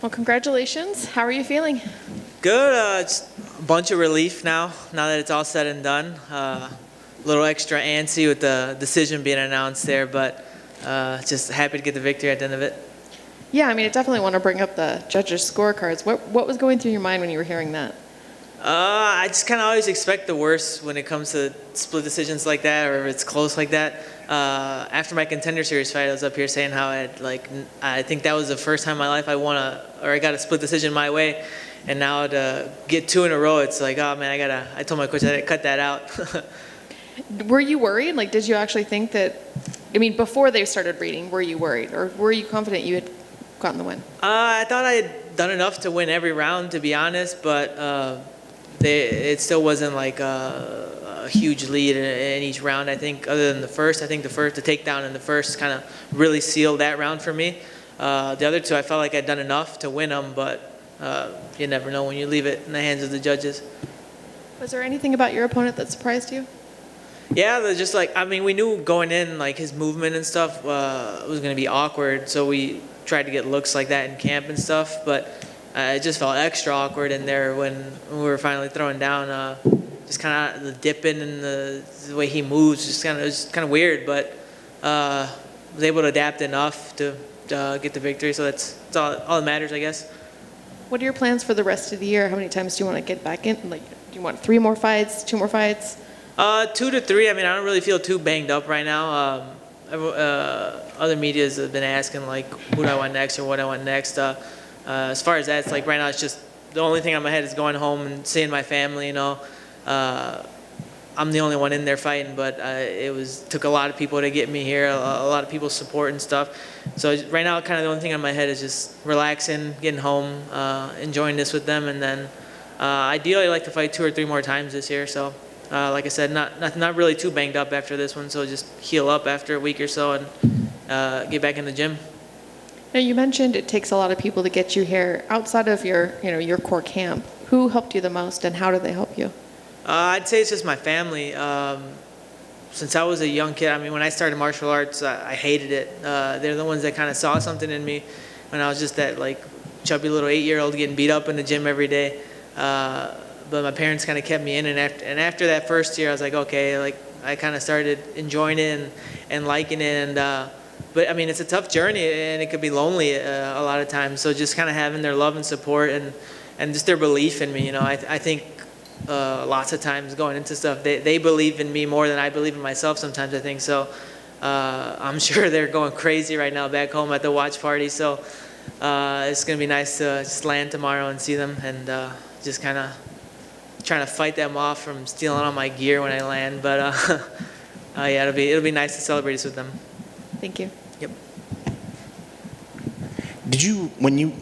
Well, congratulations. How are you feeling? Good. Just a bunch of relief now that it's all said and done. A little extra antsy with the decision being announced there, but just happy to get the victory at the end of it. Yeah, I mean, I definitely want to bring up the judges' scorecards. What was going through your mind when you were hearing that? I just kind of always expect the worst when it comes to split decisions like that, or if it's close like that. After my Contender Series fight, I was up here saying how I think that was the first time in my life I got a split decision my way, and now to get 2 in a row, it's like, oh man, I told my coach I had to cut that out. Were you worried? Like, did you actually think that? I mean, before they started reading, were you worried, or were you confident you had gotten the win? I thought I had done enough to win every round, to be honest, but it still wasn't like a huge lead in each round. I think other than the first, the takedown in the first kind of really sealed that round for me. The other two, I felt like I'd done enough to win them, but you never know when you leave it in the hands of the judges. Was there anything about your opponent that surprised you? Yeah, we knew going in, like, his movement and stuff was going to be awkward, so we tried to get looks like that in camp and stuff, but it just felt extra awkward in there when we were finally throwing down. Just kind of the dipping and the way he moves, just kind of weird, but was able to adapt enough to get the victory, so that's all that matters, I guess. What are your plans for the rest of the year? How many times do you want to get back in? Like, do you want 3 more fights, 2 more fights? 2 to 3. I mean, I don't really feel too banged up right now. Other medias have been asking, like, who do I want next or what I want next. As far as that, it's like right now it's just the only thing on my head is going home and seeing my family, you know. I'm the only one in there fighting, but took a lot of people to get me here, a lot of people's support and stuff. So right now, kind of the only thing on my head is just relaxing, getting home, enjoying this with them, and then ideally I'd like to fight 2 or 3 more times this year. So like I said, not really too banged up after this one, so just heal up after a week or so and get back in the gym. Now, you mentioned it takes a lot of people to get you here. Outside of your core camp, who helped you the most, and how did they help you? I'd say it's just my family. Since I was a young kid, I mean, when I started martial arts, I hated it. They're the ones that kind of saw something in me when I was just that, like, chubby little 8-year-old getting beat up in the gym every day. But my parents kind of kept me in, and after that first year, I was like, okay, like, I kind of started enjoying it and liking it. But I mean, it's a tough journey, and it could be lonely a lot of times. So just kind of having their love and support and just their belief in me, you know, I think lots of times going into stuff, they believe in me more than I believe in myself sometimes, I think. So I'm sure they're going crazy right now back home at the watch party. So it's going to be nice to just land tomorrow and see them, and just kind of trying to fight them off from stealing all my gear when I land. But yeah, it'll be nice to celebrate this with them. Thank you. Yep. When you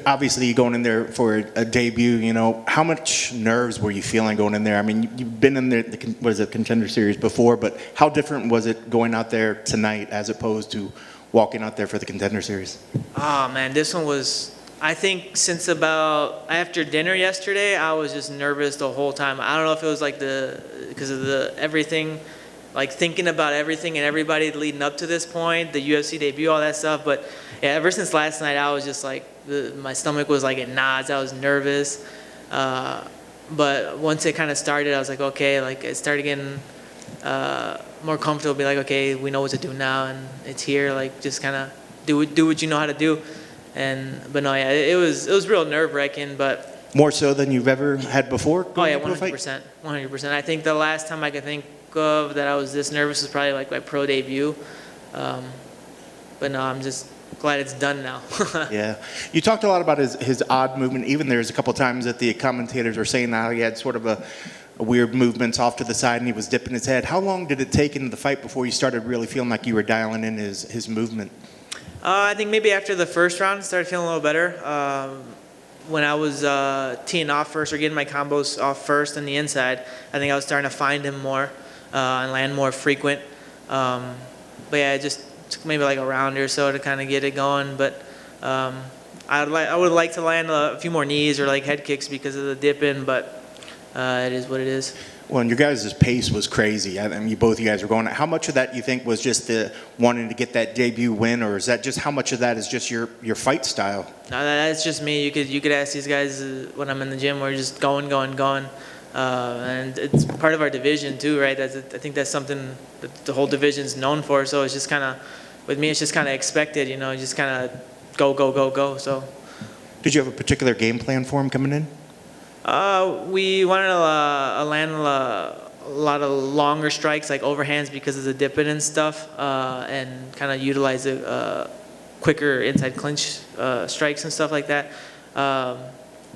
obviously going in there for a debut, you know, how much nerves were you feeling going in there? I mean, you've been in the Contender Series before, but how different was it going out there tonight as opposed to walking out there for the Contender Series? Oh man, this one was, I think since about after dinner yesterday, I was just nervous the whole time. I don't know if it was like because of the everything, like thinking about everything and everybody leading up to this point, the UFC debut, all that stuff. But yeah, ever since last night, I was just like, my stomach was like in knots. I was nervous. But once it kind of started, I was like, okay, like it started getting more comfortable, be like, okay, we know what to do now, and it's here. Like, just kind of do what you know how to do. But no, yeah, it was real nerve-wracking, but more so than you've ever had before? Oh yeah, 100%. I think the last time I could think of that I was this nervous was probably like my pro debut. But no, I'm just glad it's done now. Yeah. You talked a lot about his odd movement. Even there's a couple times that the commentators were saying how he had sort of a weird movements off to the side and he was dipping his head. How long did it take into the fight before you started really feeling like you were dialing in his movement? I think maybe after the first round, I started feeling a little better. When I was teeing off first or getting my combos off first on the inside, I think I was starting to find him more and land more frequent. But yeah, it just took maybe like a round or so to kind of get it going. But I would like to land a few more knees or like head kicks because of the dip in. But it is what it is. Well, and your guys' pace was crazy. I mean, both of you guys were going. How much of that you think was just the wanting to get that debut win, or is that just how much of that is just your fight style? No, that's just me. You could ask these guys when I'm in the gym. We're just going, and it's part of our division too, right? I think that's something that the whole division's known for. So it's just kind of, with me, it's just kind of expected, you know, just kind of go. So. Did you have a particular game plan for him coming in? We wanted to land a lot of longer strikes, like overhands, because of the dipping and stuff, and kind of utilize quicker inside clinch strikes and stuff like that.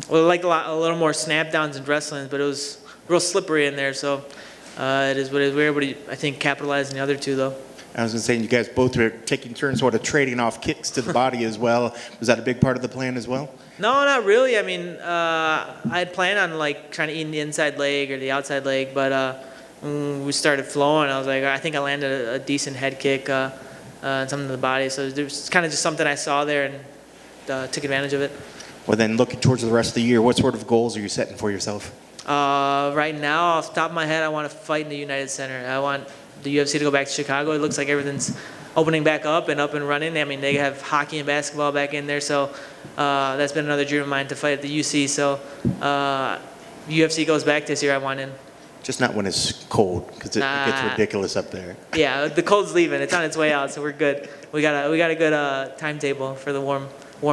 We like a little more snap downs and wrestling, but it was real slippery in there. So it is what it is. We were able to, I think, capitalize on the other two, though. I was going to say, you guys both were taking turns sort of trading off kicks to the body as well. Was that a big part of the plan as well? No, not really. I mean, I had planned on like trying to eat the inside leg or the outside leg, but when we started flowing, I was like, I think I landed a decent head kick and something to the body. So it was kind of just something I saw there and took advantage of it. Well, then looking towards the rest of the year, what sort of goals are you setting for yourself? Right now, off the top of my head, I want to fight in the United Center. I want the UFC to go back to Chicago. It looks like everything's opening back up and running. I mean, they have hockey and basketball back in there, so that's been another dream of mine to fight at the UC. So UFC goes back this year, I want in. Just not when it's cold, because it gets ridiculous up there. Yeah, the cold's leaving. It's on its way out, so we're good. We got a good timetable for the warm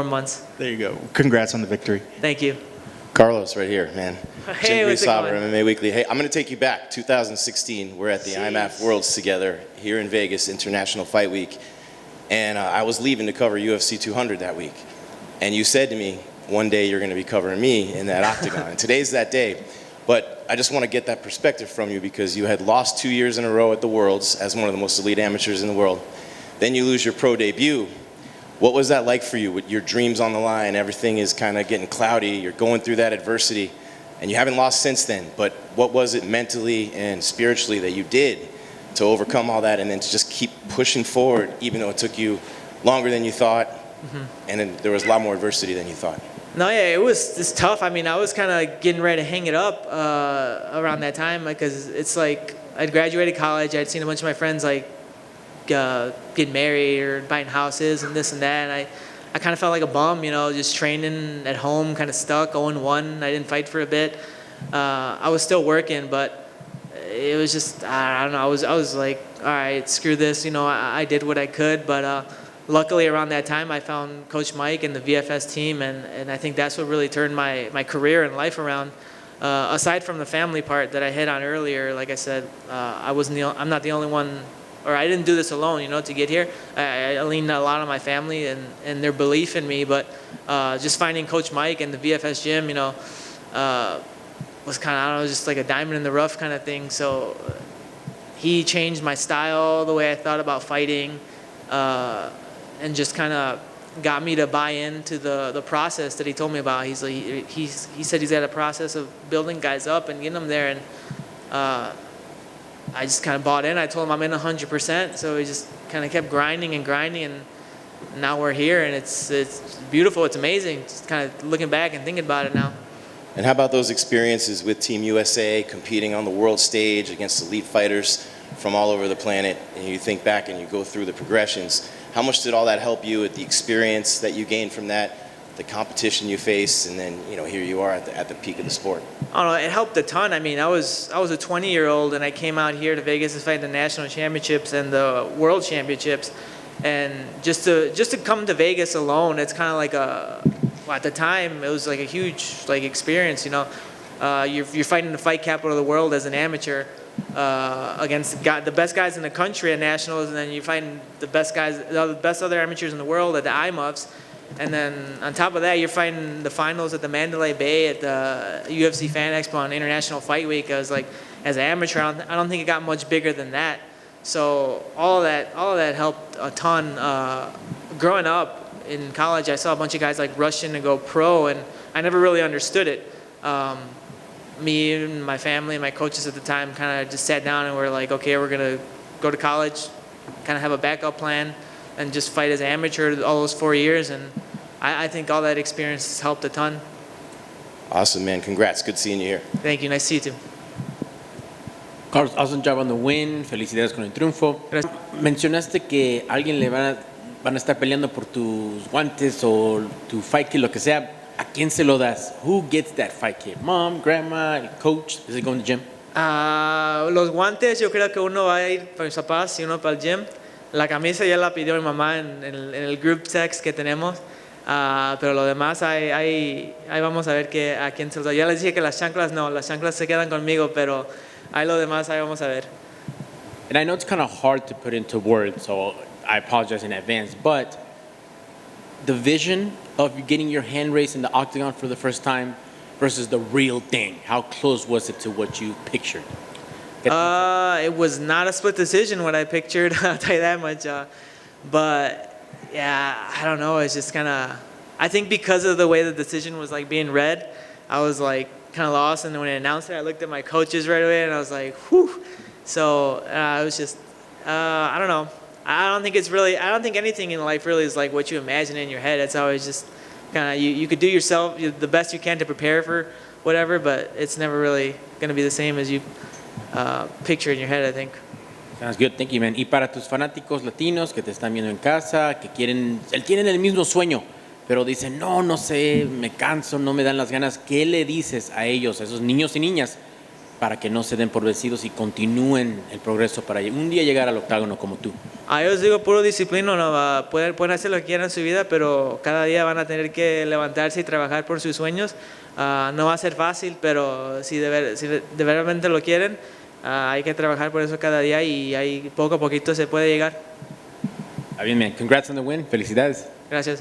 months. There you go. Congrats on the victory. Thank you. Carlos, right here, man. Hey, Jim what's it Grisauber, going? MMA Weekly. Hey, I'm going to take you back. 2016, we're at the IMAF Worlds together here in Vegas, International Fight Week. And I was leaving to cover UFC 200 that week. And you said to me, one day you're going to be covering me in that octagon. And today's that day. But I just want to get that perspective from you, because you had lost 2 years in a row at the Worlds as one of the most elite amateurs in the world. Then you lose your pro debut. What was that like for you, with your dreams on the line? Everything is kind of getting cloudy. You're going through that adversity, and you haven't lost since then. But what was it mentally and spiritually that you did to overcome all that and then to just keep pushing forward, even though it took you longer than you thought, and then there was a lot more adversity than you thought? No, yeah, it's tough. I mean, I was kind of getting ready to hang it up around that time, because it's like I'd graduated college. I'd seen a bunch of my friends like getting married or buying houses and this and that. And I kind of felt like a bum, you know, just training at home, kind of stuck, 0-1. I didn't fight for a bit. I was still working, but it was just, I don't know. I was like, all right, screw this. You know, I did what I could, but luckily around that time I found Coach Mike and the VFS team, and I think that's what really turned my career and life around. Aside from the family part that I hit on earlier, like I said, I'm not the only one, or I didn't do this alone, you know, to get here. I leaned a lot on my family and their belief in me, but just finding Coach Mike and the VFS gym, you know, was kind of, I don't know, just like a diamond in the rough kind of thing. So he changed my style, the way I thought about fighting, and just kind of got me to buy into the process that he told me about. He's like, he said he's had a process of building guys up and getting them there, and I just kind of bought in. I told him I'm in 100%, so he just kind of kept grinding, and now we're here, and it's beautiful. It's amazing. Just kind of looking back and thinking about it now. And how about those experiences with Team USA, competing on the world stage against elite fighters from all over the planet? And you think back and you go through the progressions. How much did all that help you with the experience that you gained from that, the competition you faced, and then, you know, here you are at the peak of the sport? I don't know, it helped a ton. I mean, I was a 20-year-old, and I came out here to Vegas to fight the national championships and the world championships, and just to come to Vegas alone, it's kind of like at the time it was like a huge like experience. You know, you're fighting the fight capital of the world as an amateur against the best guys in the country at nationals, and then you're fighting the best other amateurs in the world at the IMUFs. And then on top of that, you're fighting the finals at the Mandalay Bay at the UFC Fan Expo on International Fight Week. I was like, as an amateur, I don't think it got much bigger than that. So all of that helped a ton. Growing up in college, I saw a bunch of guys like rush in to go pro, and I never really understood it. Me and my family and my coaches at the time kind of just sat down and were like, okay, we're gonna go to college, kind of have a backup plan, and just fight as an amateur all those 4 years. And I think all that experience has helped a ton. Awesome, man. Congrats. Good seeing you here. Thank you. Nice to see you too. Carlos, awesome job on the win. Felicidades con el triunfo. Gracias. Mencionaste que a alguien le van a estar peleando por tus guantes o tu fight kit, lo que sea. ¿A quién se lo das? Who gets that fight kit? Mom, grandma, el coach? Is it going to the gym? Los guantes, yo creo que uno va a ir para mis papás y uno para el gym. La camisa ya la pidió mi mamá en el group text que tenemos. Pero lo demás, ahí vamos a ver a quién se los da. Ya les dije que las chanclas no, las chanclas se quedan conmigo, pero ahí lo demás, ahí vamos a ver. And I know it's kind of hard to put into words, so I apologize in advance, but the vision of getting your hand raised in the octagon for the first time versus the real thing, how close was it to what you pictured? It was not a split decision what I pictured, I'll tell you that much. But yeah, I don't know, it's just kind of, I think because of the way the decision was like being read, I was like kind of lost. And when I announced it, I looked at my coaches right away and I was like, whew. So it was just, I don't know. I don't think anything in life really is like what you imagine in your head. It's always just kind of, you could do yourself the best you can to prepare for whatever, but it's never really going to be the same as you picture in your head, I think. Sounds good, thank you, man. Y para tus fanáticos latinos que te están viendo en casa, que tienen el mismo sueño, pero dicen, no sé, me canso, no me dan las ganas, ¿qué le dices a ellos, a esos niños y niñas, para que no se den por vencidos y continúen el progreso para un día llegar al octágono como tú? A ellos digo puro disciplina, no, pueden hacer lo que quieran en su vida, pero cada día van a tener que levantarse y trabajar por sus sueños. No va a ser fácil, pero si de verdaderamente lo quieren, hay que trabajar por eso cada día y ahí poco a poquito se puede llegar. Está bien, man. Congrats on the win. Felicidades. Gracias.